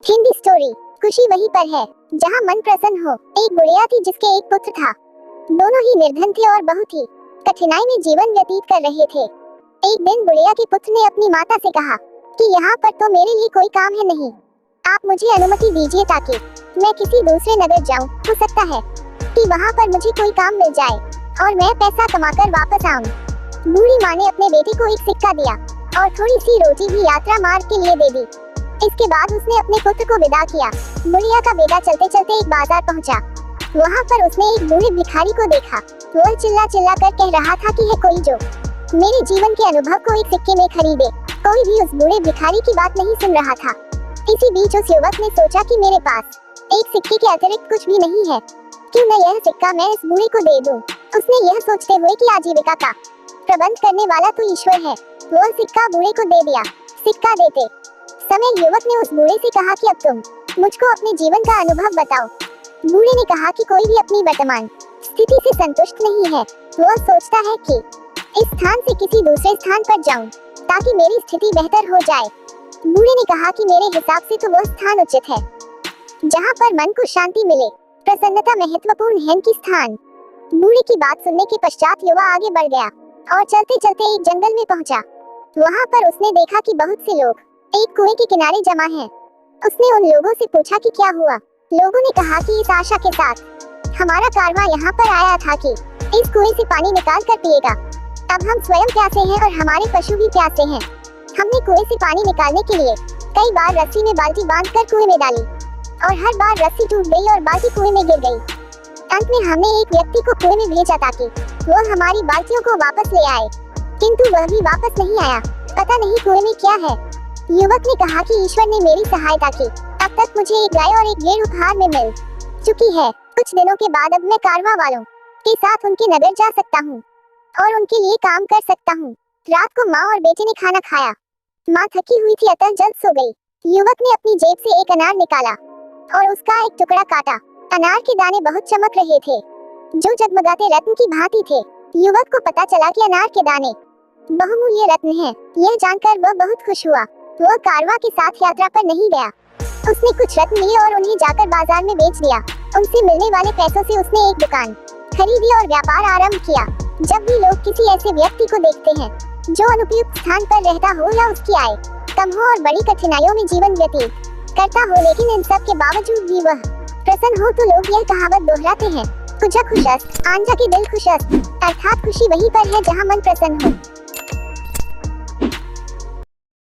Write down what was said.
Hindi story. खुशी वहीं पर है जहाँ मन प्रसन्न हो। एक बुढ़िया थी जिसके एक पुत्र था। दोनों ही निर्धन थे और बहुत ही कठिनाई में जीवन व्यतीत कर रहे थे। एक दिन बुढ़िया के पुत्र ने अपनी माता से कहा कि यहाँ पर तो मेरे लिए कोई काम है नहीं, आप मुझे अनुमति दीजिए ताकि मैं किसी दूसरे नगर जाऊँ। हो सकता है कि वहाँ पर मुझे कोई काम मिल जाए और मैं पैसा कमाकर वापस आऊँ। बूढ़ी माँ ने अपने बेटे को एक सिक्का दिया और थोड़ी सी रोटी भी यात्रा मार्ग के लिए दे दी। इसके बाद उसने अपने पुत्र को विदा किया। बुढ़िया का बेटा चलते चलते एक बाजार पहुंचा। वहां पर उसने एक बूढ़े भिखारी को देखा। वह चिल्ला चिल्ला कर कह रहा था कि है कोई जो मेरे जीवन के अनुभव को एक सिक्के में खरीदे। कोई भी उस बूढ़े भिखारी की बात नहीं सुन रहा था। इसी बीच उस युवक ने सोचा कि मेरे पास एक सिक्के के अतिरिक्त कुछ भी नहीं है, क्यों न यह सिक्का मैं इस बूढ़े को दे दूं। उसने यह सोचते हुए कि आजीविका का प्रबंध करने वाला तो ईश्वर है, वह सिक्का बूढ़े को दे दिया। सिक्का देते समय युवक ने उस बूढ़े से कहा कि अब तुम मुझको अपने जीवन का अनुभव बताओ। बूढ़े ने कहा कि कोई भी अपनी वर्तमान स्थिति से संतुष्ट नहीं है। वह सोचता है कि इस स्थान से किसी दूसरे स्थान पर जाऊं ताकि मेरी स्थिति बेहतर हो जाए। बूढ़े ने कहा कि मेरे हिसाब से तो वह स्थान उचित है जहां पर मन को शांति मिले, प्रसन्नता महत्वपूर्ण है कि स्थान। बूढ़े की बात सुनने के पश्चात युवा आगे बढ़ गया और चलते चलते एक जंगल में पहुंचा। वहां पर उसने देखा कि बहुत से लोग एक कुएं के किनारे जमा हैं। उसने उन लोगों से पूछा कि क्या हुआ। लोगों ने कहा कि इस आशा के साथ हमारा कारवां यहाँ पर आया था कि इस कुएं से पानी निकाल कर पिएगा। अब हम स्वयं प्यासे हैं और हमारे पशु भी प्यासे हैं। हमने कुएं से पानी निकालने के लिए कई बार रस्सी में बाल्टी बांधकर कुएं में डाली और हर बार रस्सी टूट गई और बाल्टी कुएं में गिर गई। अंत में हमने एक व्यक्ति को कुएं में भेजा ताकि वह हमारी बाल्टियों को वापस ले आए, किंतु वह भी वापस नहीं आया। पता नहीं कुएं में क्या है। युवक ने कहा कि ईश्वर ने मेरी सहायता की। अब तक मुझे एक गाय और एक भेड़ उपहार में मिल चुकी है। कुछ दिनों के बाद अब मैं कारवां वालों के साथ उनके नगर जा सकता हूँ और उनके लिए काम कर सकता हूँ। रात को माँ और बेटे ने खाना खाया। माँ थकी हुई थी अतः जल्द सो गई। युवक ने अपनी जेब से एक अनार निकाला और उसका एक टुकड़ा काटा। अनार के दाने बहुत चमक रहे थे जो जगमगाते रत्न की भांति थे। युवक को पता चला कि अनार के दाने बहुमूल्य रत्न हैं। यह जानकर वह बहुत खुश हुआ। वह कारवां के साथ यात्रा पर नहीं गया। उसने कुछ रत्न लिए और उन्हें जाकर बाजार में बेच दिया। उनसे मिलने वाले पैसों से उसने एक दुकान खरीदी और व्यापार आरंभ किया। जब भी लोग किसी ऐसे व्यक्ति को देखते हैं जो अनुपयुक्त स्थान पर रहता हो या उसकी आय कम हो और बड़ी कठिनाइयों में जीवन व्यतीत करता हो, लेकिन इन सब के बावजूद भी वह प्रसन्न हो, तो लोग यह कहावत दोहराते हैं, कुजा खुशस्त आंजा के दिल खुशस्त, अर्थात खुशी वहीं पर है जहाँ मन प्रसन्न हो।